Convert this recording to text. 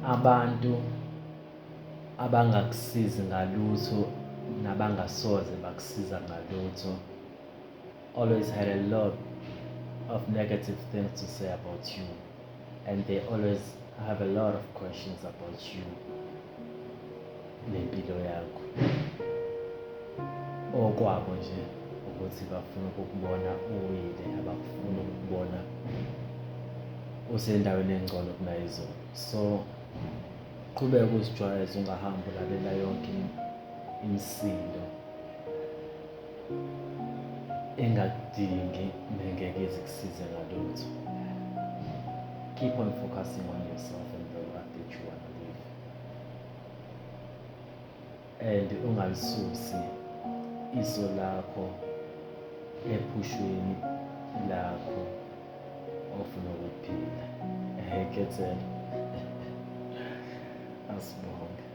abantu abangakusizi ngalutho nabangasoze bakusiza ngalutho always had a lot of negative things to say about you, and they always have a lot of questions about you nempilo yakho. Okwabo nje ukuthi bafuna ukukubona uwile, abafuna ukukubona usendaweni engcono kunayizona. So qhubeka uzijwayeze, ungahambi ulalela yonke imisindo engakudingi nengeke ize kusize ngalutho. Keep on focusing on yourself and the life that you want to live. And ungalisusi iso lakho ephushweni lakho ofuna ukuphila. Eyekhethelo. Asibonge.